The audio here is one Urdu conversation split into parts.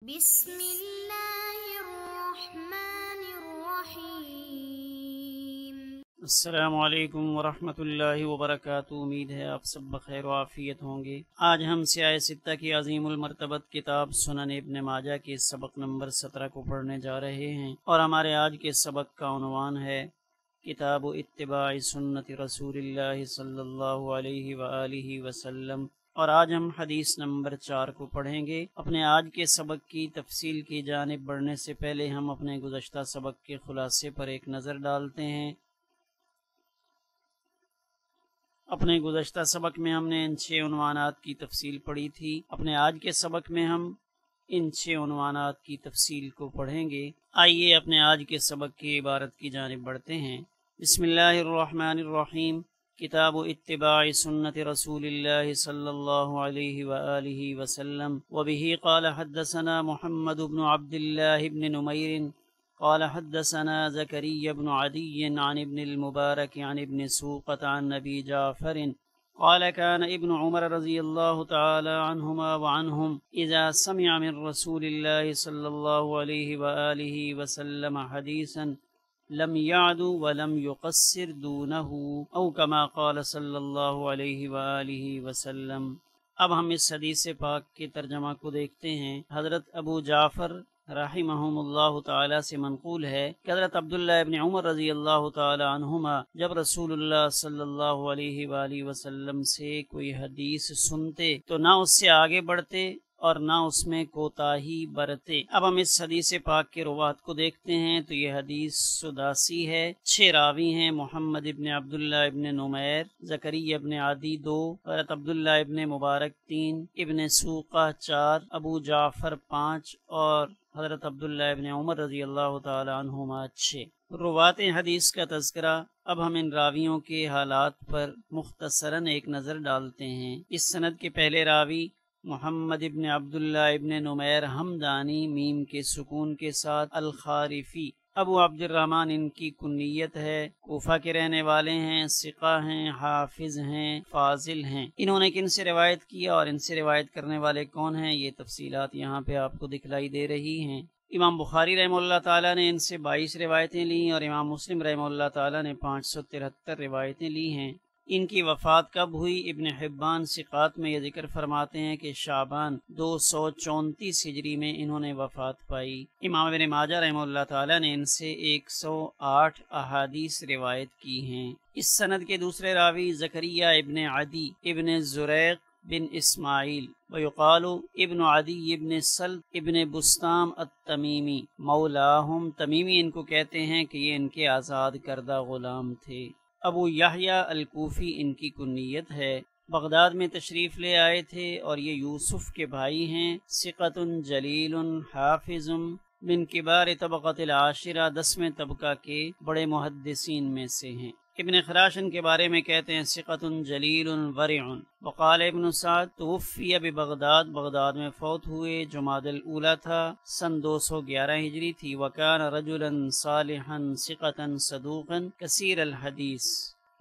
بسم اللہ الرحمن الرحیم۔ السلام علیکم ورحمۃ اللہ وبرکاتہ۔ امید ہے آپ سب بخیر و عافیت ہوں گے۔ آج ہم سیاہ ستہ کی عظیم المرتبت کتاب سنن ابن ماجہ کے سبق نمبر 17 کو پڑھنے جا رہے ہیں، اور ہمارے آج کے سبق کا عنوان ہے کتاب اتباع سنت رسول اللہ صلی اللہ علیہ وآلہ وسلم، اور آج ہم حدیث نمبر 4 کو پڑھیں گے۔ اپنے آج کے سبق کی تفصیل کی جانب بڑھنے سے پہلے ہم اپنے گزشتہ سبق کے خلاصے پر ایک نظر ڈالتے ہیں۔ اپنے گزشتہ سبق میں ہم نے ان 6 عنوانات کی تفصیل پڑھی تھی۔ اپنے آج کے سبق میں ہم ان 6 عنوانات کی تفصیل کو پڑھیں گے۔ آئیے اپنے آج کے سبق کی عبارت کی جانب بڑھتے ہیں۔ بسم اللہ الرحمن الرحیم۔ کتاب اتباع سنت رسول اللہ صلی اللہ علیہ وآلہ وسلم، وبہ قال حدثنا محمد بن عبد اللہ بن نمیر قال حدثنا زكريا بن عدي عن ابن المبارك عن ابن سوقة عن أبي جعفر قال كان ابن عمر رضي الله تعالى عنهما وعنهم إذا سمع من رسول الله صلى الله عليه وآله وسلم حديثا لم يعد ولم يقصر دونه أو كما قال صلى الله عليه وآله وسلم۔ اب ہم اس حدیث پاک کے ترجمہ کو دیکھتے ہیں۔ حضرت ابو جعفر رحمہم اللہ تعالی سے منقول ہے کہ حضرت عبداللہ ابن عمر رضی اللہ تعالی عنہما جب رسول اللہ صلی اللہ علیہ وآلہ وسلم سے کوئی حدیث سنتے تو نہ اس سے آگے بڑھتے اور نہ اس میں کوتاہی برتے۔ اب ہم اس حدیث پاک کے روات کو دیکھتے ہیں تو یہ حدیث سداسی ہے۔ 6 راوی ہیں: محمد ابن عبداللہ ابن نمیر، زکریا ابن عدی 2، حضرت عبداللہ ابن مبارک 3، ابن سوقہ 4، ابو جعفر 5 اور حضرت عبداللہ ابن عمر رضی اللہ تعالی عنہما 6۔ روات حدیث کا تذکرہ۔ اب ہم ان راویوں کے حالات پر مختصراً ایک نظر ڈالتے ہیں۔ اس سند کے پہلے راوی محمد ابن عبداللہ ابن نمیر ہمدانی، میم کے سکون کے ساتھ، الخارفی، ابو عبد الرحمن ان کی کنیت ہے، کوفہ کے رہنے والے ہیں، ثقہ ہیں، حافظ ہیں، فاضل ہیں۔ انہوں نے کن سے روایت کیا اور ان سے روایت کرنے والے کون ہیں، یہ تفصیلات یہاں پہ آپ کو دکھلائی دے رہی ہیں۔ امام بخاری رحمہ اللہ تعالیٰ نے ان سے 22 روایتیں لیں اور امام مسلم رحمہ اللہ تعالیٰ نے 573 روایتیں لی ہیں۔ ان کی وفات کب ہوئی؟ ابن حبان ثقات میں یہ ذکر فرماتے ہیں کہ شعبان 234 ہجری میں انہوں نے وفات پائی۔ امام ابن ماجہ رحمہ اللہ تعالیٰ نے ان سے 108 احادیث روایت کی ہیں۔ اس سند کے دوسرے راوی زکریا ابن عدی ابن زریق بن اسماعیل، ویقال ابن عدی ابن سلط ابن بستام التمیمی مولاہم، تمیمی ان کو کہتے ہیں کہ یہ ان کے آزاد کردہ غلام تھے۔ ابو یحییٰ الکوفی ان کی کنیت ہے، بغداد میں تشریف لے آئے تھے اور یہ یوسف کے بھائی ہیں۔ ثقۃ جلیل حافظ من کبار طبقۃ العاشرہ، 10ویں طبقہ کے بڑے محدثین میں سے ہیں۔ ابن خراش ان کے بارے میں کہتے ہیں ثقۃ جلیل ورع۔ وقال ابن سعد توفی ببغداد، بغداد میں فوت ہوئے، جمادی الاولیٰ تھا، سن 211 ہجری تھی۔ وکان رجلا صالحا ثقۃ صدوقا کثیر الحدیث۔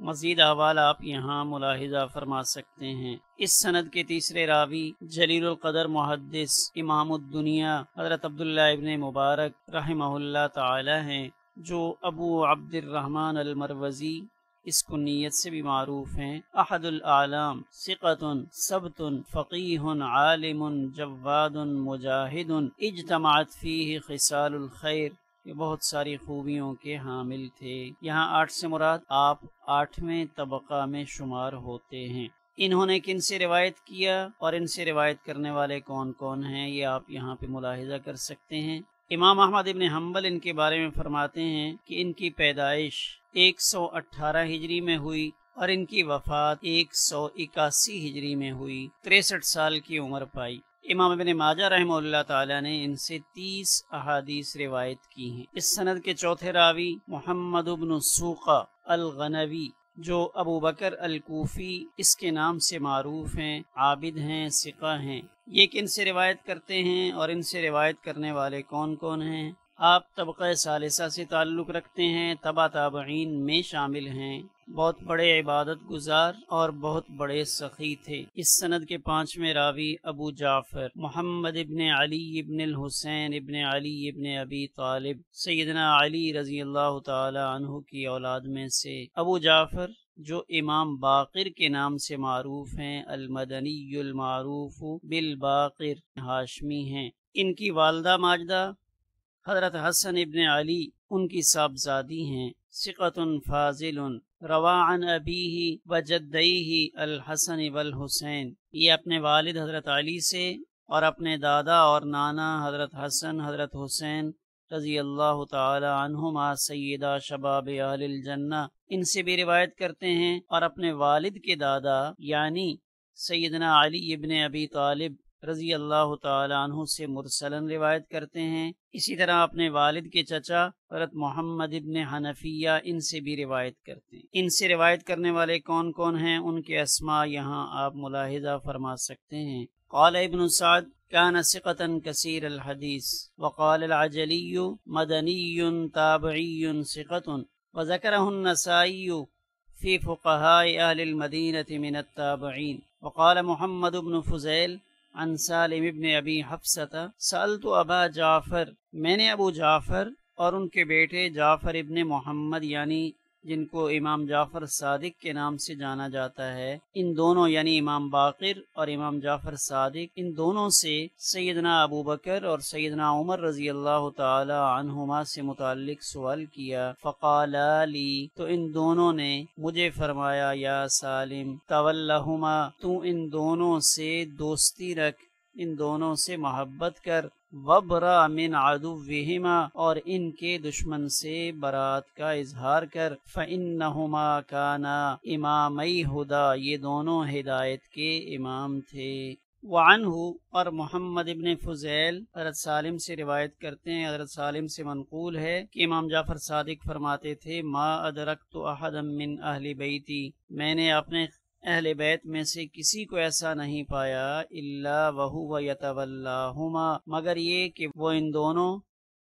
مزید احوال آپ یہاں ملاحظہ فرما سکتے ہیں۔ اس سند کے تیسرے راوی جلیل القدر محدث امام الدنیا حضرت عبداللہ ابن مبارک رحمہ اللہ تعالی ہیں، جو ابو عبد الرحمن المروزی اس کنیت سے بھی معروف ہیں۔ احد الاعلام، ثقۃ ثبت فقیہ عالم جواد مجاہد، اجتمعت فیہ خصال الخیر، یہ بہت ساری خوبیوں کے حامل تھے۔ یہاں 8 سے مراد آپ 8ویں طبقہ میں شمار ہوتے ہیں۔ انہوں نے کن سے روایت کیا اور ان سے روایت کرنے والے کون کون ہیں، یہ آپ یہاں پہ ملاحظہ کر سکتے ہیں۔ امام احمد ابن حنبل ان کے بارے میں فرماتے ہیں کہ ان کی پیدائش 118 ہجری میں ہوئی اور ان کی وفات 181 ہجری میں ہوئی، 63 سال کی عمر پائی۔ امام ابن ماجہ رحمہ اللہ تعالی نے ان سے 30 احادیث روایت کی ہیں۔ اس سند کے چوتھے راوی محمد بن سوقہ الغنوی، جو ابو بکر الکوفی اس کے نام سے معروف ہیں، عابد ہیں، ثقہ ہیں۔ یہ کن سے روایت کرتے ہیں اور ان سے روایت کرنے والے کون کون ہیں؟ آپ طبقہ ثالثہ سے تعلق رکھتے ہیں، تبع تابعین میں شامل ہیں۔ بہت بڑے عبادت گزار اور بہت بڑے سخی تھے۔ اس سند کے 5ویں راوی ابو جعفر محمد ابن علی ابن الحسین ابن علی ابن ابی طالب سیدنا علی رضی اللہ تعالی عنہ کی اولاد میں سے ابو جعفر جو امام باقر کے نام سے معروف ہیں، المدنی المعروف بالباقر ہاشمی ہیں۔ ان کی والدہ ماجدہ حضرت حسن ابن علی ان کی صاحبزادی ہیں۔ ثقۃ فاضل روا عن ابیہ وجدیہ الحسن والحسین، یہ اپنے والد حضرت علی سے اور اپنے دادا اور نانا حضرت حسن حضرت حسین رضی اللہ تعالی عنہما سیدہ شباب اہل الجنہ ان سے بھی روایت کرتے ہیں، اور اپنے والد کے دادا یعنی سیدنا علی ابن ابی طالب رضی اللہ تعالی عنہ سے مرسلن روایت کرتے ہیں۔ اسی طرح اپنے والد کے چچا حضرت محمد ابن حنفیہ ان سے بھی روایت کرتے ہیں۔ ان سے روایت کرنے والے کون کون ہیں، ان کے اسماء یہاں آپ ملاحظہ فرما سکتے ہیں۔ قال ابن سعد كان ثقة كثير الحديث، وقال العجلي مدني تابعي ثقة، وذكره النسائي في فقهاء أهل المدينة من التابعين۔ وقال محمد بن فضيل عن سالم ابن ابی حفصة سألت ابا جعفر، میں نے ابو جعفر اور ان کے بیٹے جعفر ابن محمد یعنی جن کو امام جعفر صادق کے نام سے جانا جاتا ہے، ان دونوں یعنی امام باقر اور امام جعفر صادق، ان دونوں سے سیدنا ابو بکر اور سیدنا عمر رضی اللہ تعالی عنہما سے متعلق سوال کیا۔ فقالا لی، تو ان دونوں نے مجھے فرمایا، یا سالم تولہما، تو ان دونوں سے دوستی رکھ، ان دونوں سے محبت کر، وبرا من عدوہما، اور ان کے دشمن سے برات کا اظہار کر، فإنہما کانا امامی ہدا، یہ دونوں ہدایت کے امام تھے۔ وعنہ، اور محمد ابن فضیل حضرت سالم سے روایت کرتے ہیں، حضرت سالم سے منقول ہے کہ امام جعفر صادق فرماتے تھے، ما ادرکت احدا من اہل بیتی، میں نے اپنے اہل بیت میں سے کسی کو ایسا نہیں پایا، الا وہو یتولاہما، مگر یہ کہ وہ ان دونوں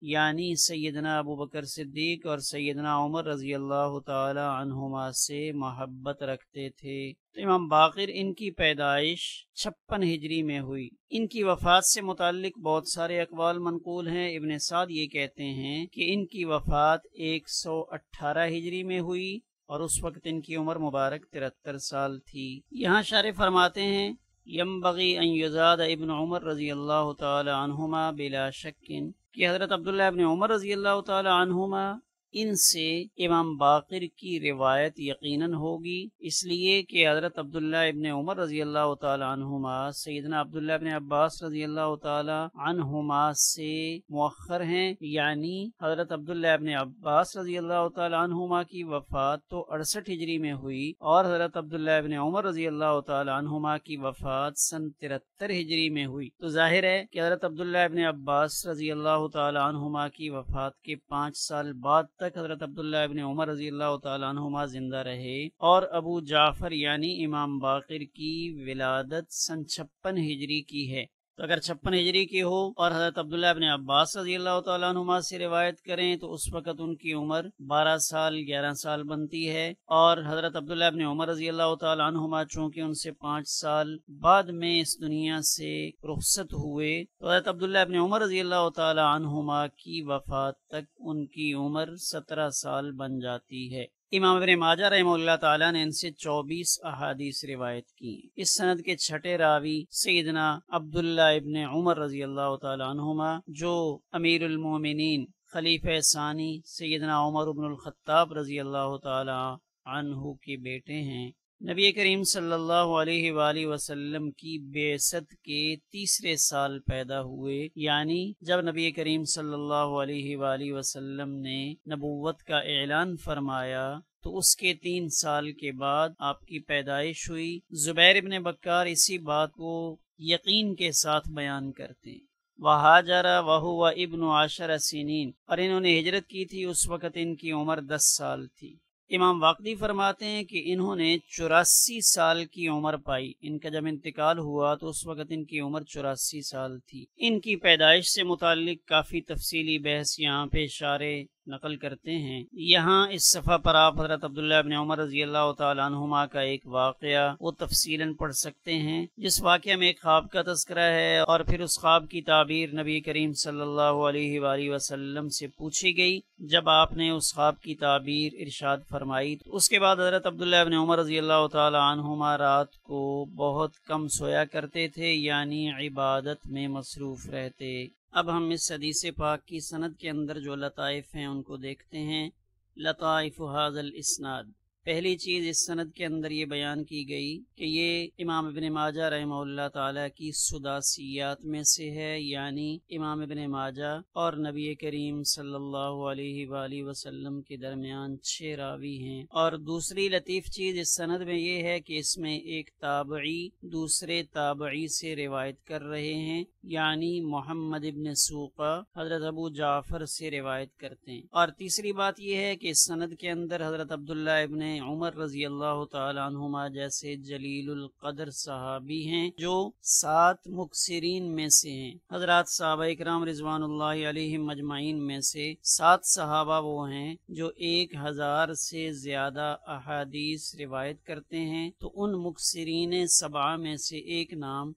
یعنی سیدنا ابو بکر صدیق اور سیدنا عمر رضی اللہ تعالی عنہما سے محبت رکھتے تھے۔ تو امام باقر ان کی پیدائش 56 ہجری میں ہوئی۔ ان کی وفات سے متعلق بہت سارے اقوال منقول ہیں۔ ابن سعد یہ کہتے ہیں کہ ان کی وفات 118 ہجری میں ہوئی، اور اس وقت ان کی عمر مبارک 73 سال تھی۔ یہاں شارح فرماتے ہیں، ینبغی ان یزاد ابن عمر رضی اللہ تعالی عنہما بلا شک، کہ حضرت عبداللہ ابن عمر رضی اللہ تعالی عنہما ان سے امام باقر کی روایت یقیناً ہوگی، اس لیے کہ حضرت عبداللہ ابن عمر رضی اللہ تعالی عنہما سیدنا عبداللہ ابن عباس رضی اللہ تعالی عنہما سے مؤخر ہیں، یعنی حضرت عبداللہ ابن عباس رضی اللہ تعالی عنہما کی وفات تو 68 ہجری میں ہوئی، اور حضرت عبداللہ ابن عمر رضی اللہ تعالی عنہما کی وفات سن 73 ہجری میں ہوئی۔ تو ظاہر ہے کہ حضرت عبداللہ ابن عباس رضی اللہ تعالی عنہما کی وفات کے 5 سال بعد تک حضرت عبداللہ ابن عمر رضی اللہ تعالی عنہما زندہ رہے، اور ابو جعفر یعنی امام باقر کی ولادت سن 56 ہجری کی ہے۔ تو اگر 56 ہجری کی ہو اور حضرت عبداللہ ابن عباس رضی اللہ تعالیٰ عنہما سے روایت کریں تو اس وقت ان کی عمر 12 سال 11 سال بنتی ہے، اور حضرت عبداللہ ابن عمر رضی اللہ تعالیٰ عنہما چونکہ ان سے 5 سال بعد میں اس دنیا سے رخصت ہوئے، تو حضرت عبداللہ ابن عمر رضی اللہ تعالیٰ عنہما کی وفات تک ان کی عمر 17 سال بن جاتی ہے۔ امام ابن ماجہ رحمہ اللہ تعالیٰ نے ان سے 24 احادیث روایت کی۔ اس سند کے 6 راوی سیدنا عبداللہ ابن عمر رضی اللہ تعالیٰ عنہما، جو امیر المومنین خلیفہ ثانی سیدنا عمر بن الخطاب رضی اللہ تعالیٰ عنہ کے بیٹے ہیں۔ نبی کریم صلی اللہ علیہ وآلہ وسلم کی بعثت کے 3 سال پیدا ہوئے، یعنی جب نبی کریم صلی اللہ علیہ وآلہ وسلم نے نبوت کا اعلان فرمایا تو اس کے 3 سال کے بعد آپ کی پیدائش ہوئی۔ زبیر ابن بکار اسی بات کو یقین کے ساتھ بیان کرتے ہیں۔ وہاجر وہو ابن 10 سنین، اور انہوں نے ہجرت کی تھی، اس وقت ان کی عمر 10 سال تھی۔ امام واقدی فرماتے ہیں کہ انہوں نے 84 سال کی عمر پائی۔ ان کا جب انتقال ہوا تو اس وقت ان کی عمر 84 سال تھی۔ ان کی پیدائش سے متعلق کافی تفصیلی بحث یہاں پہ شارح نقل کرتے ہیں۔ یہاں اس صفحہ پر آپ حضرت عبداللہ ابن عمر رضی اللہ تعالیٰ عنہما کا ایک واقعہ وہ تفصیلاً پڑھ سکتے ہیں، جس واقعہ میں ایک خواب کا تذکرہ ہے اور پھر اس خواب کی تعبیر نبی کریم صلی اللہ علیہ وآلہ وسلم سے پوچھی گئی۔ جب آپ نے اس خواب کی تعبیر ارشاد فرمائی تو اس کے بعد حضرت عبداللہ ابن عمر رضی اللہ تعالیٰ عنہما رات کو بہت کم سویا کرتے تھے، یعنی عبادت میں مصروف رہتے۔ اب ہم اس حدیث پاک کی سند کے اندر جو لطائف ہیں ان کو دیکھتے ہیں۔ لطائف ھذا الاسناد، پہلی چیز اس سند کے اندر یہ بیان کی گئی کہ یہ امام ابن ماجہ رحمہ اللہ تعالیٰ کی سداسیات میں سے ہے، یعنی امام ابن ماجہ اور نبی کریم صلی اللہ علیہ وآلہ وسلم کے درمیان 6 راوی ہیں۔ اور دوسری لطیف چیز اس سند میں یہ ہے کہ اس میں ایک تابعی دوسرے تابعی سے روایت کر رہے ہیں، یعنی محمد ابن سوقہ حضرت ابو جعفر سے روایت کرتے ہیں۔ اور تیسری بات یہ ہے کہ اس سند کے اندر حضرت عبداللہ ابن عمر رضی اللہ تعالی عنہما جیسے جلیل القدر صحابی ہیں جو 7 مکثرین میں سے ہیں۔ حضرات صحابہ اکرام رضوان اللہ علیہم مجمعین میں سے 7 صحابہ وہ ہیں جو 1000 سے زیادہ احادیث روایت کرتے ہیں، تو ان مکثرین 7 میں سے ایک نام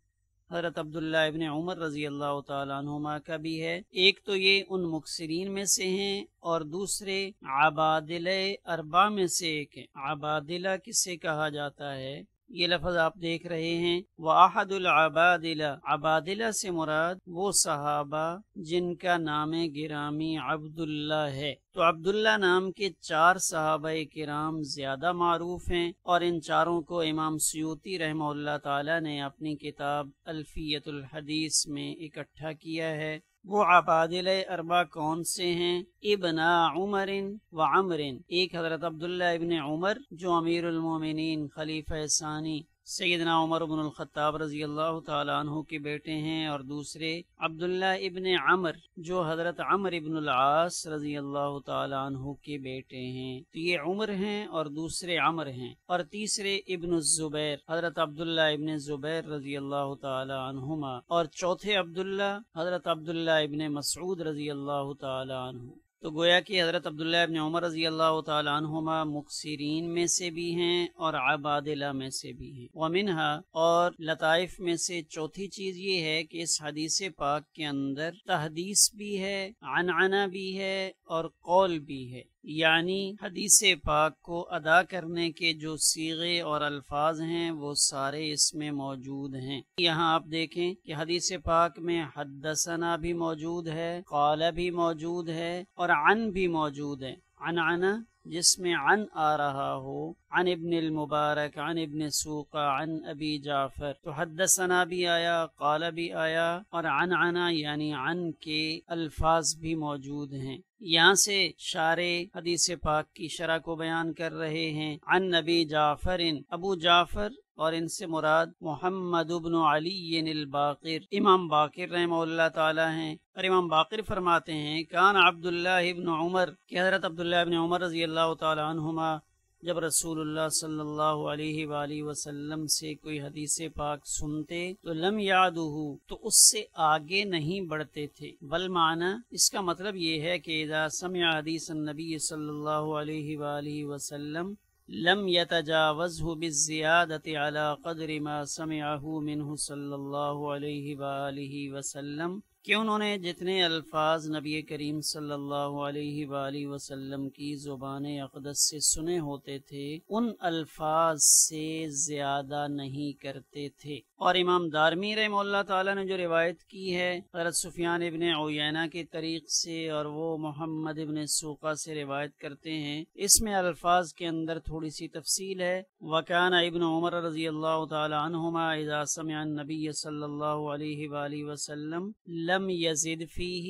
حضرت عبداللہ ابن عمر رضی اللہ تعالیٰ عنہما کا بھی ہے۔ ایک تو یہ ان مکثرین میں سے ہیں اور دوسرے عبادلہ 4 میں سے ایک ہیں۔ عبادلہ کسے کہا جاتا ہے؟ یہ لفظ آپ دیکھ رہے ہیں، وَأَحَدُ الْعَبَادِلَ، عبادلہ سے مراد وہ صحابہ جن کا نام گرامی عبداللہ ہے۔ تو عبداللہ نام کے 4 صحابہ کرام زیادہ معروف ہیں، اور ان چاروں کو امام سیوطی رحمہ اللہ تعالی نے اپنی کتاب الفیۃ الحدیث میں اکٹھا کیا ہے۔ وہ عبادلہ 4 کون سے ہیں؟ ابن عمر و عمر، ایک حضرت عبداللہ ابن عمر جو امیر المومنین خلیفہ ثانی سیدنا عمر بن الخطاب رضی اللہ تعالیٰ عنہ کے بیٹے ہیں، اور دوسرے عبداللہ ابن عمر جو حضرت عمر ابن العاص رضی اللہ تعالیٰ عنہ کے بیٹے ہیں۔ تو یہ عمر ہیں اور دوسرے عمر ہیں، اور تیسرے ابن الزبیر حضرت عبداللہ ابن زبیر رضی اللہ تعالیٰ عنہما، اور چوتھے عبداللہ حضرت عبداللہ ابن مسعود رضی اللہ تعالیٰ عنہ۔ تو گویا کہ حضرت عبداللہ ابن عمر رضی اللہ تعالیٰ عنہما مکثرین میں سے بھی ہیں اور عبادلہ میں سے بھی ہیں۔ ومنہا، اور لطائف میں سے چوتھی چیز یہ ہے کہ اس حدیث پاک کے اندر تحدیث بھی ہے، عنعنہ بھی ہے اور قول بھی ہے، یعنی حدیث پاک کو ادا کرنے کے جو صیغے اور الفاظ ہیں وہ سارے اس میں موجود ہیں۔ یہاں آپ دیکھیں کہ حدیث پاک میں حدثنا بھی موجود ہے، قال بھی موجود ہے اور عن بھی موجود ہے۔ عنعنہ جس میں عن آ رہا ہو، عن ابن المبارک، عن ابن سوقہ، عن ابی جعفر، تو حدثنا بھی آیا، قال بھی آیا، اور عنعنہ یعنی عن کے الفاظ بھی موجود ہیں۔ یہاں سے شارح حدیث پاک کی شرح کو بیان کر رہے ہیں۔ عن ابی جعفر، ابو جعفر، اور ان سے مراد محمد بن علی الباقر، امام باقر رحمہ اللہ تعالی ہیں۔ اور امام باقر فرماتے ہیں کان عبداللہ ابن عمر، کہ حضرت عبداللہ ابن عمر رضی اللہ تعالی عنہما جب رسول اللہ صلی اللہ علیہ وآلہ وسلم سے کوئی حدیث پاک سنتے تو لم یعدہ، تو اس سے آگے نہیں بڑھتے تھے۔ والمعنی، اس کا مطلب یہ ہے کہ اذا سمع حدیث النبی صلی اللہ علیہ وآلہ وسلم لم يتجاوزه بالزیادة على قدر ما سمعه منه صلی اللہ علیہ وآلہ وسلم، کہ انہوں نے جتنے الفاظ نبی کریم صلی اللہ علیہ وآلہ وسلم کی زبان اقدس سے سنے ہوتے تھے ان الفاظ سے زیادہ نہیں کرتے تھے۔ اور امام دارمی رحمہ اللہ تعالیٰ نے جو روایت کی ہے حضرت سفیان ابن عیینہ کے طریق سے، اور وہ محمد ابن سوقہ سے روایت کرتے ہیں، اس میں الفاظ کے اندر تھوڑی سی تفصیل ہے۔ وکان ابن عمر رضی اللہ تعالی عنہما اذا سمع النبی صلی اللہ علیہ وآلہ وسلم لم یزد فیہ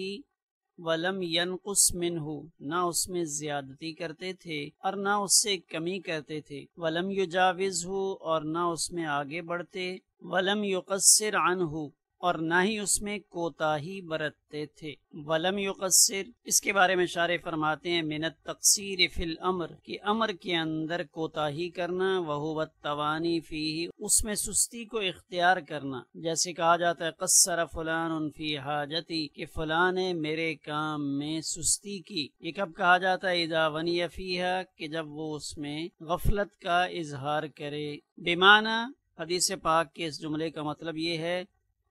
ولم ینقص منہ، نہ اس میں زیادتی کرتے تھے اور نہ اس سے کمی کرتے تھے، ولم یجاوزہ، اور نہ اس میں آگے بڑھتے، ولم یقصر عنہ، اور نہ ہی اس میں کوتاہی برتتے تھے۔ ولم یقصر، اس کے بارے میں شارح فرماتے ہیں من التقصیر فی الامر، کہ امر کے اندر کوتاہی کرنا، وہو التوانی فیہ، اس میں سستی کو اختیار کرنا، جیسے کہا جاتا ہے قصر فلان فی حاجتی، کہ فلاں نے میرے کام میں سستی کی۔ یہ کب کہا جاتا ہے؟ اذا ونی فیہا، کہ جب وہ اس میں غفلت کا اظہار کرے۔ بمعنی حدیث پاک کے اس جملے کا مطلب یہ ہے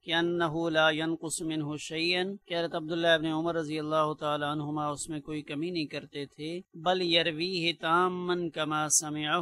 کہ انہ لا ينقص منہ شیئا، کہ حضرت عبداللہ ابن عمر رضی اللہ تعالی عنہما اس میں کوئی کمی نہیں کرتے تھے۔ بل یرویہ تاما کما سمعہ،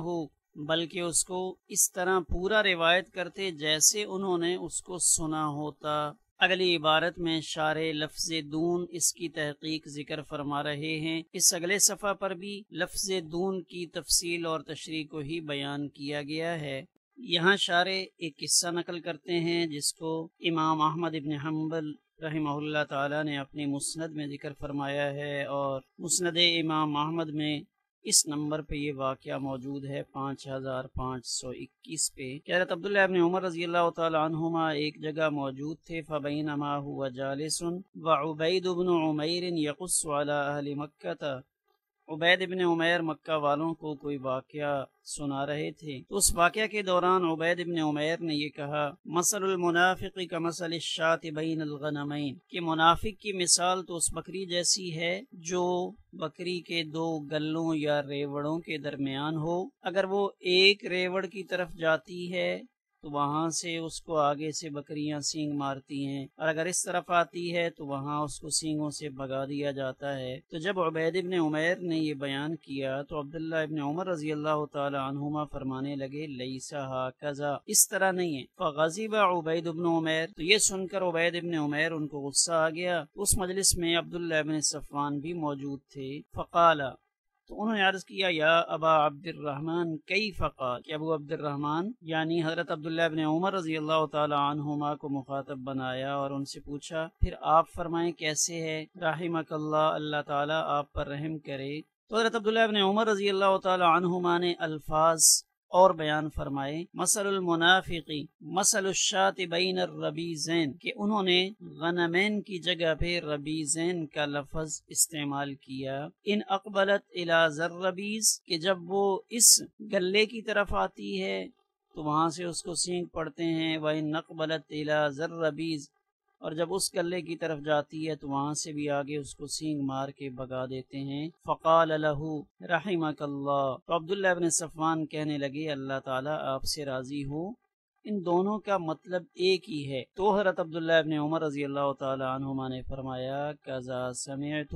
بلکہ اس کو اس طرح پورا روایت کرتے جیسے انہوں نے اس کو سنا ہوتا۔ اگلی عبارت میں شارح لفظ دون اس کی تحقیق ذکر فرما رہے ہیں۔ اس اگلے صفحہ پر بھی لفظ دون کی تفصیل اور تشریح کو ہی بیان کیا گیا ہے۔ یہاں شارح ایک قصہ نقل کرتے ہیں جس کو امام احمد ابن حنبل رحمہ اللہ تعالی نے اپنی مسند میں ذکر فرمایا ہے، اور مسند امام احمد میں اس نمبر پہ یہ واقعہ موجود ہے 5521 پہ، کہ حضرت عبداللہ ابن عمر رضی اللہ تعالی عنہما ایک جگہ موجود تھے، فبینما هو جالس وعبید بن عمیر یقص علی اہل مکہ، عبید ابن عمیر مکہ والوں کو کوئی واقعہ سنا رہے تھے، تو اس واقعہ کے دوران عبید ابن عمیر نے یہ کہا مثل المنافق کمثل الشاة بین الغنمین، کہ منافق کی مثال تو اس بکری جیسی ہے جو بکری کے دو گلوں یا ریوڑوں کے درمیان ہو، اگر وہ ایک ریوڑ کی طرف جاتی ہے تو وہاں سے اس کو آگے سے بکریاں سینگ مارتی ہیں، اور اگر اس طرف آتی ہے تو وہاں اس کو سینگوں سے بھگا دیا جاتا ہے۔ تو جب عبید ابن عمیر نے یہ بیان کیا تو عبداللہ ابن عمر رضی اللہ تعالی عنہما فرمانے لگے لیس ہاکذا، اس طرح نہیں ہے۔ فغضب عبید ابن عمیر، تو یہ سن کر عبید ابن عمیر ان کو غصہ آ گیا۔ اس مجلس میں عبداللہ ابن صفوان بھی موجود تھے۔ فقال، تو انہوں نے عرض کیا یا ابا عبد الرحمن کیف قال، کہ ابو عبد الرحمن یعنی حضرت عبداللہ ابن عمر رضی اللہ تعالی عنہما کو مخاطب بنایا اور ان سے پوچھا پھر آپ فرمائیں کیسے ہے؟ رحمک اللہ، اللہ تعالی آپ پر رحم کرے۔ تو حضرت عبداللہ ابن عمر رضی اللہ تعالی عنہما نے الفاظ اور بیان فرمائے، مثل المنافقی مثل الشاة بین الربیزین، کہ انہوں نے غنمین کی جگہ پہ ربیزین کا لفظ استعمال کیا۔ ان اقبلت الی ذربیز، کہ جب وہ اس گلے کی طرف آتی ہے تو وہاں سے اس کو سینگ پڑتے ہیں، وَإِنْ اقبلت الی ذربیز، اور جب اس گلے کی طرف جاتی ہے تو وہاں سے بھی آگے اس کو سینگ مار کے بگا دیتے ہیں۔ فقال لہو رحمک اللہ، تو عبداللہ ابن صفوان کہنے لگے اللہ تعالیٰ آپ سے راضی ہو، ان دونوں کا مطلب ایک ہی ہے۔ تو حضرت عبداللہ ابن عمر رضی اللہ تعالی عنہما نے فرمایا کذا سمعت،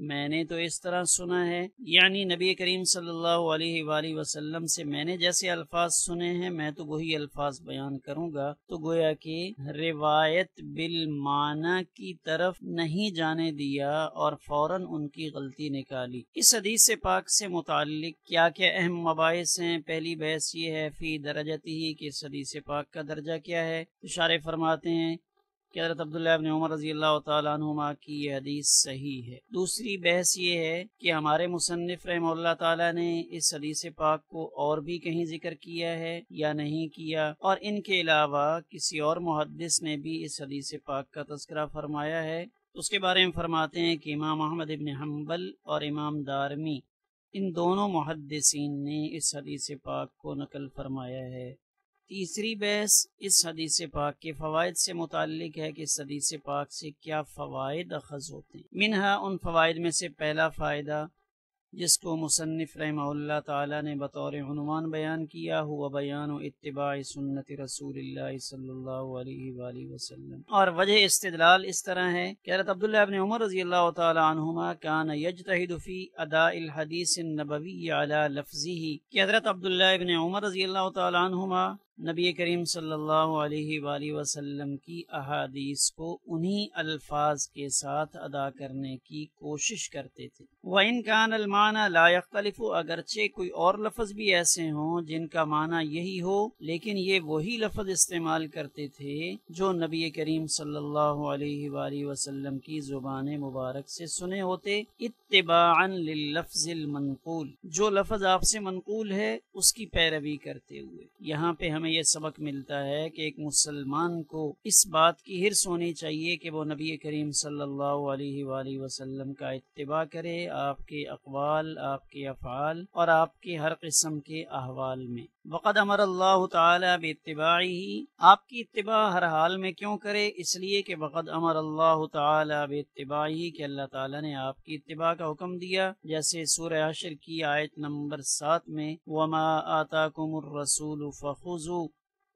میں نے تو اس طرح سنا ہے، یعنی نبی کریم صلی اللہ علیہ وآلہ وسلم سے میں نے جیسے الفاظ سنے ہیں میں تو وہی الفاظ بیان کروں گا۔ تو گویا کہ روایت بالمعنی کی طرف نہیں جانے دیا اور فوراً ان کی غلطی نکالی۔ اس حدیث پاک سے متعلق کیا کیا اہم مباحث ہیں؟ پہلی بحث یہ ہے فی درجتی ہی، کہ اس حدیث پاک کا درجہ کیا ہے۔ اشارے فرماتے ہیں کہ حضرت عبداللہ ابن عمر رضی اللہ تعالیٰ عنہما کی یہ حدیث صحیح ہے۔ دوسری بحث یہ ہے کہ ہمارے مصنف رحمہ اللہ تعالیٰ نے اس حدیث پاک کو اور بھی کہیں ذکر کیا ہے یا نہیں کیا، اور ان کے علاوہ کسی اور محدث نے بھی اس حدیث پاک کا تذکرہ فرمایا ہے۔ اس کے بارے میں فرماتے ہیں کہ امام احمد ابن حنبل اور امام دارمی ان دونوں محدثین نے اس حدیث پاک کو نقل فرمایا ہے۔ تیسری بحث اس حدیث پاک کے فوائد سے متعلق ہے کہ اس حدیث پاک سے کیا فوائد اخذ ہوتے ہیں۔ منہا، ان فوائد میں سے پہلا فائدہ جس کو مصنف رحمہ اللہ تعالی نے بطور عنوان بیان کیا ہوا بیان اتباع سنت رسول اللہ صلی اللہ علیہ وآلہ وسلم، اور وجہ استدلال اس طرح ہے کہ حضرت عبداللہ ابن عمر رضی اللہ تعالی عنہما کان یجتہد فی اداء الحدیث النبوی علی لفظہ، کہ حضرت عبداللہ ابن عمر رضی اللہ تعالی عنہما نبی کریم صلی اللہ علیہ وآلہ وسلم کی احادیث کو انہی الفاظ کے ساتھ ادا کرنے کی کوشش کرتے تھے۔ وَإِنْ كَانَ الْمَعْنَى لَا يَخْتَلِفُ، اگرچہ کوئی اور لفظ بھی ایسے ہوں جن کا معنی یہی ہو لیکن یہ وہی لفظ استعمال کرتے تھے جو نبی کریم صلی اللہ علیہ وآلہ وسلم کی زبان مبارک سے سنے ہوتے، اتباعا لللفظ المنقول، جو لفظ آپ سے منقول ہے اس کی پیروی کرتے ہوئے۔ یہاں پہ ہمیں ہمیں یہ سبق ملتا ہے کہ ایک مسلمان کو اس بات کی حرص ہونی چاہیے کہ وہ نبی کریم صلی اللہ علیہ وآلہ وسلم کا اتباع کرے، آپ کے اقوال، آپ کے افعال اور آپ کے ہر قسم کے احوال میں۔ وقد امر اللہ تعالی باتباعہ، آپ کی اتباع ہر حال میں کیوں کرے؟ اس لیے کہ وقد امر اللہ تعالی باتباعہ، کہ اللہ تعالی نے آپ کی اتباع کا حکم دیا، جیسے سورہ حشر کی آیت نمبر 7 میں وما آتاکم الرسول فخذوا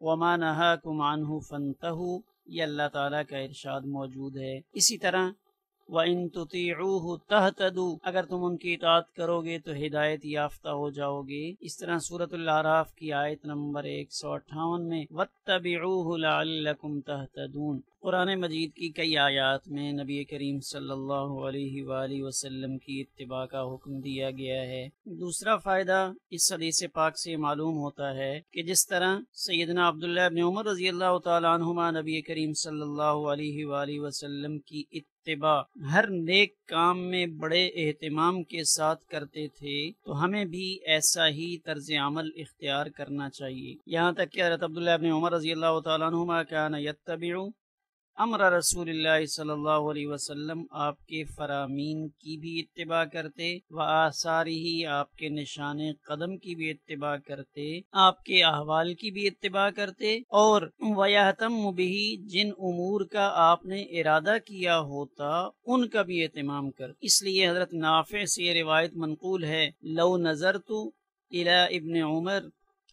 وما نہاکم عنہ فانتہوا، یہ اللہ تعالی کا ارشاد موجود ہے۔ اسی طرح وَإِن تُطِيعُوهُ تَهْتَدُوا، اگر تم ان کی اطاعت کرو گے تو ہدایت یافتہ ہو جاؤ گے۔ اس طرح سورۃ الاعراف کی آیت نمبر 158 میں وَاتَّبِعُوهُ لَعَلَّكُمْ تَهْتَدُونَ۔ قرآن مجید کی کئی آیات میں نبی کریم صلی اللہ علیہ وآلہ وسلم کی اتباع کا حکم دیا گیا ہے۔ دوسرا فائدہ اس حدیث پاک سے معلوم ہوتا ہے کہ جس طرح سیدنا عبداللہ بن عمر رضی اللہ تعالیٰ عنہما نبی کریم صلی اللہ علیہ وآلہ وسلم کی اتباع ہر نیک کام میں بڑے اہتمام کے ساتھ کرتے تھے، تو ہمیں بھی ایسا ہی طرز عمل اختیار کرنا چاہیے۔ یہاں تک کہ حضرت عبداللہ بن عمر رضی اللہ تعالیٰ عنہما کان یتبع امر رسول اللہ صلی اللہ علیہ وسلم، آپ کے فرامین کی بھی اتباع کرتے، وآثارہ، آپ کے نشان قدم کی بھی اتباع کرتے، آپ کے احوال کی بھی اتباع کرتے، اور ویہتم بہ، جن امور کا آپ نے ارادہ کیا ہوتا ان کا بھی اہتمام کرتے۔ اس لیے حضرت نافع سے یہ روایت منقول ہے، لو نظرت الی ابن عمر،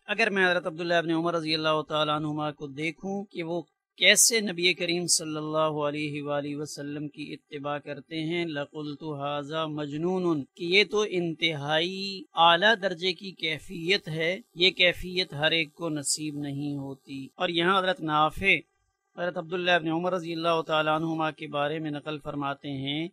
اگر میں حضرت عبداللہ ابن عمر رضی اللہ تعالیٰ عنہما کو دیکھوں کہ وہ کیسے نبی کریم صلی اللہ علیہ وآلہ وسلم کی اتباع کرتے ہیں، لَقُلْتُ هَذَا مَجْنُونٌ، کہ یہ تو انتہائی اعلیٰ درجے کی کیفیت ہے، یہ کیفیت ہر ایک کو نصیب نہیں ہوتی۔ اور یہاں حضرت نافع حضرت عبداللہ بن عمر رضی اللہ تعالیٰ عنہما کے بارے میں نقل فرماتے ہیں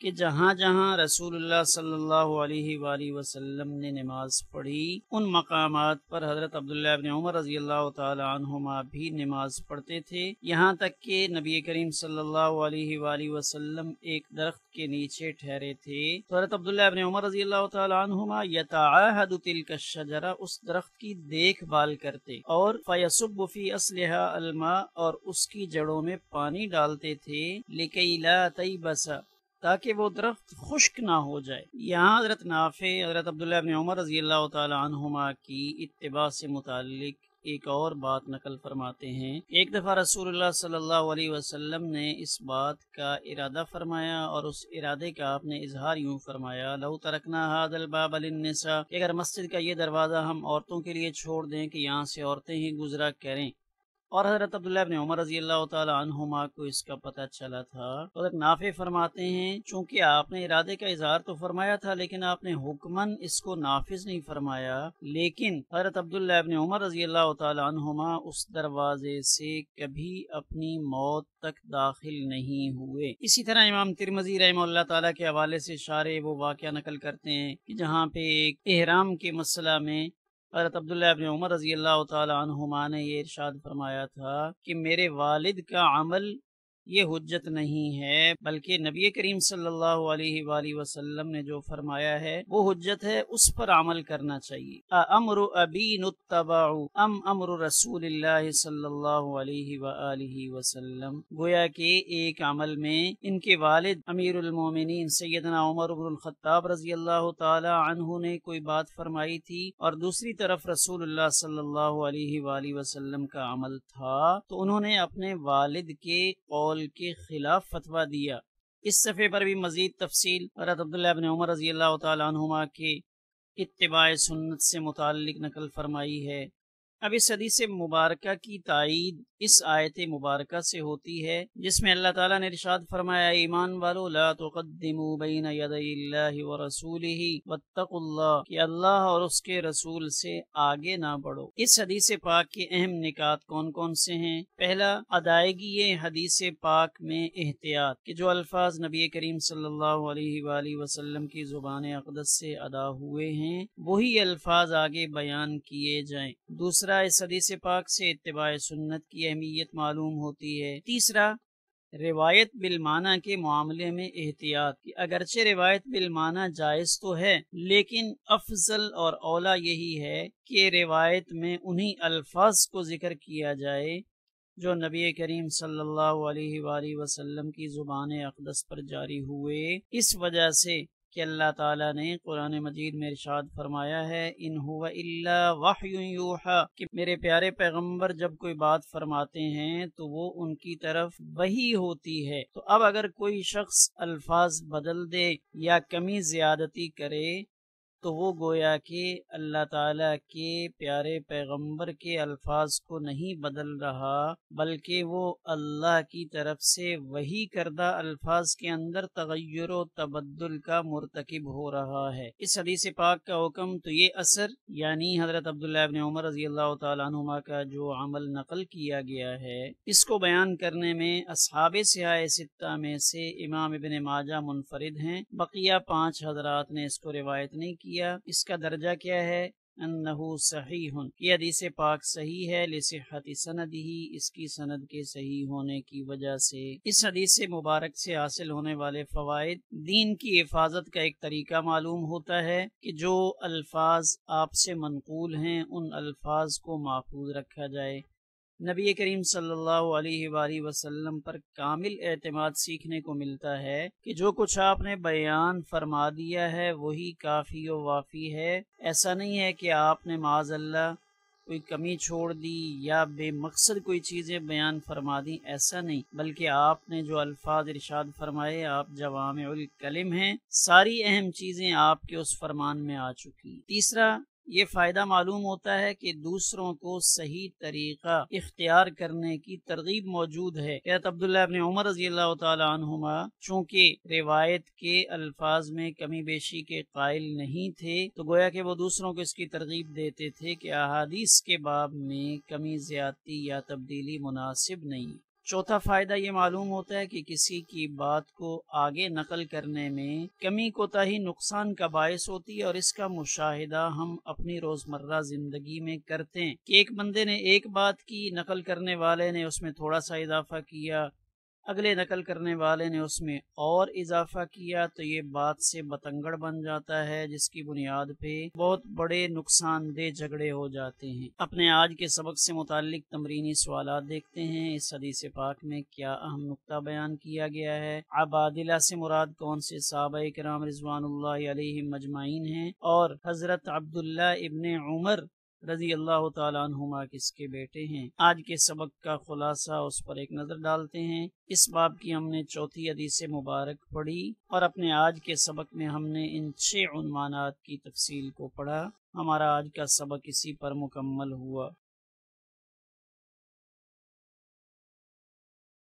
کہ جہاں جہاں رسول اللہ صلی اللہ علیہ وآلہ وسلم نے نماز پڑھی، ان مقامات پر حضرت عبداللہ بن عمر رضی اللہ تعالی عنہما بھی نماز پڑھتے تھے، یہاں تک کہ نبی کریم صلی اللہ علیہ وآلہ وسلم ایک درخت کے نیچے ٹھہرے تھے تو حضرت عبداللہ بن عمر رضی اللہ تعالی عنہما یتعاہد تلک الشجرہ، اس درخت کی دیکھ بھال کرتے، اور فیصب فی اصلھا الماء، اور اس کی جڑوں میں پانی ڈالتے تھے، لکی لا تیبس، تاکہ وہ درخت خشک نہ ہو جائے۔ یہاں حضرت نافع حضرت عبداللہ بن عمر رضی اللہ تعالی عنہما کی اتباع سے متعلق ایک اور بات نقل فرماتے ہیں۔ ایک دفعہ رسول اللہ صلی اللہ علیہ وسلم نے اس بات کا ارادہ فرمایا، اور اس ارادے کا آپ نے اظہار یوں فرمایا، لو ترکنا ھذا الباب للنساء، کہ اگر مسجد کا یہ دروازہ ہم عورتوں کے لیے چھوڑ دیں کہ یہاں سے عورتیں ہی گزرا کریں، اور حضرت عبداللہ بن عمر رضی اللہ تعالی عنہما کو اس کا پتہ چلا تھا، حضرت نافع فرماتے ہیں چونکہ آپ نے ارادے کا اظہار تو فرمایا تھا لیکن آپ نے حکماً اس کو نافذ نہیں فرمایا، لیکن حضرت عبداللہ بن عمر رضی اللہ تعالی عنہما اس دروازے سے کبھی اپنی موت تک داخل نہیں ہوئے۔ اسی طرح امام ترمذی رحمہ اللہ تعالی کے حوالے سے شارح وہ واقعہ نقل کرتے ہیں کہ جہاں پہ ایک احرام کے مسئلہ میں حضرت عبداللہ بن عمر رضی اللہ تعالی عنہما نے یہ ارشاد فرمایا تھا کہ میرے والد کا عمل یہ حجت نہیں ہے، بلکہ نبی کریم صلی اللہ علیہ وآلہ وسلم نے جو فرمایا ہے وہ حجت ہے، اس پر عمل کرنا چاہیے۔ امر ابی نتبع ام امر رسول اللہ صلی اللہ علیہ وآلہ وسلم، گویا کہ ایک عمل میں ان کے والد امیر المومنین سیدنا عمر بن الخطاب رضی اللہ تعالی عنہ نے کوئی بات فرمائی تھی، اور دوسری طرف رسول اللہ صلی اللہ علیہ وآلہ وسلم کا عمل تھا، تو انہوں نے اپنے والد کے قول کے خلاف فتویٰ دیا۔ اس صفحے پر بھی مزید تفصیل حضرت عبداللہ بن عمر رضی اللہ تعالی عنہما کے اتباع سنت سے متعلق نقل فرمائی ہے۔ اب اس حدیث مبارکہ کی تائید اس آیت مبارکہ سے ہوتی ہے جس میں اللہ تعالیٰ نے ارشاد فرمایا، ایمان والو لا تقدموا بین یدی اللہ ورسولہ واتقوا اللہ، کہ اللہ اور اس کے رسول سے آگے نہ بڑھو۔ اس حدیث پاک کے اہم نکات کون کون سے ہیں؟ پہلا، ادائیگی حدیث پاک میں احتیاط، کہ جو الفاظ نبی کریم صلی اللہ علیہ وآلہ وسلم کی زبان اقدس سے ادا ہوئے ہیں وہی الفاظ آگے بیان کیے جائیں۔ دوسرا، اس حدیث پاک سے اتباع سنت کی اہمیت معلوم ہوتی ہے۔ تیسرا، روایت بالمعنی کے معاملے میں احتیاط کی۔ اگرچہ روایت بالمعنی جائز تو ہے، لیکن افضل اور اولا یہی ہے کہ روایت میں انہی الفاظ کو ذکر کیا جائے جو نبی کریم صلی اللہ علیہ وآلہ وسلم کی زبان اقدس پر جاری ہوئے، اس وجہ سے کہ اللہ تعالیٰ نے قرآن مجید میں ارشاد فرمایا ہے ان هو الا وحی یوحی، کہ میرے پیارے پیغمبر جب کوئی بات فرماتے ہیں تو وہ ان کی طرف وحی ہوتی ہے۔ تو اب اگر کوئی شخص الفاظ بدل دے یا کمی زیادتی کرے تو وہ گویا کہ اللہ تعالیٰ کے پیارے پیغمبر کے الفاظ کو نہیں بدل رہا، بلکہ وہ اللہ کی طرف سے وحی کردہ الفاظ کے اندر تغیر و تبدل کا مرتکب ہو رہا ہے۔ اس حدیث پاک کا حکم تو یہ اثر یعنی حضرت عبداللہ ابن عمر رضی اللہ تعالیٰ عنہما کا جو عمل نقل کیا گیا ہے، اس کو بیان کرنے میں اصحاب صحاح ستہ میں سے امام ابن ماجہ منفرد ہیں، بقیہ 5 حضرات نے اس کو روایت نہیں کیا۔ اس کا درجہ کیا ہے؟ انہو صحیح، یہ حدیث پاک صحیح ہے لصحت سندہ، اس کی سند کے صحیح ہونے کی وجہ سے۔ اس حدیث مبارک سے حاصل ہونے والے فوائد: دین کی حفاظت کا ایک طریقہ معلوم ہوتا ہے کہ جو الفاظ آپ سے منقول ہیں ان الفاظ کو محفوظ رکھا جائے۔ نبی کریم صلی اللہ علیہ وآلہ وسلم پر کامل اعتماد سیکھنے کو ملتا ہے کہ جو کچھ آپ نے بیان فرما دیا ہے وہی کافی و وافی ہے۔ ایسا نہیں ہے کہ آپ نے معاذ اللہ کوئی کمی چھوڑ دی یا بے مقصد کوئی چیزیں بیان فرما دی، ایسا نہیں، بلکہ آپ نے جو الفاظ ارشاد فرمائے آپ جوامع الکلم ہیں، ساری اہم چیزیں آپ کے اس فرمان میں آ چکی۔ تیسرا، یہ فائدہ معلوم ہوتا ہے کہ دوسروں کو صحیح طریقہ اختیار کرنے کی ترغیب موجود ہے۔ حضرت عبداللہ ابن عمر رضی اللہ تعالیٰ عنہما چونکہ روایت کے الفاظ میں کمی بیشی کے قائل نہیں تھے تو گویا کہ وہ دوسروں کو اس کی ترغیب دیتے تھے کہ احادیث کے باب میں کمی زیادتی یا تبدیلی مناسب نہیں۔ چوتھا فائدہ یہ معلوم ہوتا ہے کہ کسی کی بات کو آگے نقل کرنے میں کمی کوتاہی نقصان کا باعث ہوتی ہے، اور اس کا مشاہدہ ہم اپنی روزمرہ زندگی میں کرتے ہیں کہ ایک بندے نے ایک بات کی، نقل کرنے والے نے اس میں تھوڑا سا اضافہ کیا، اگلے نقل کرنے والے نے اس میں اور اضافہ کیا، تو یہ بات سے بتنگڑ بن جاتا ہے جس کی بنیاد پہ بہت بڑے نقصان دہ جھگڑے ہو جاتے ہیں۔ اپنے آج کے سبق سے متعلق تمرینی سوالات دیکھتے ہیں۔ اس حدیث پاک میں کیا اہم نقطہ بیان کیا گیا ہے؟ عبادلہ سے مراد کون سے صحابہ کرام رضوان اللہ علیہم اجمعین ہیں؟ اور حضرت عبداللہ ابن عمر رضی اللہ تعالیٰ عنہما کس کے بیٹے ہیں؟ آج کے سبق کا خلاصہ اس پر ایک نظر ڈالتے ہیں۔ اس باب کی ہم نے چوتھی حدیث مبارک پڑھی اور اپنے آج کے سبق میں ہم نے ان 6 عنوانات کی تفصیل کو پڑھا۔ ہمارا آج کا سبق اسی پر مکمل ہوا۔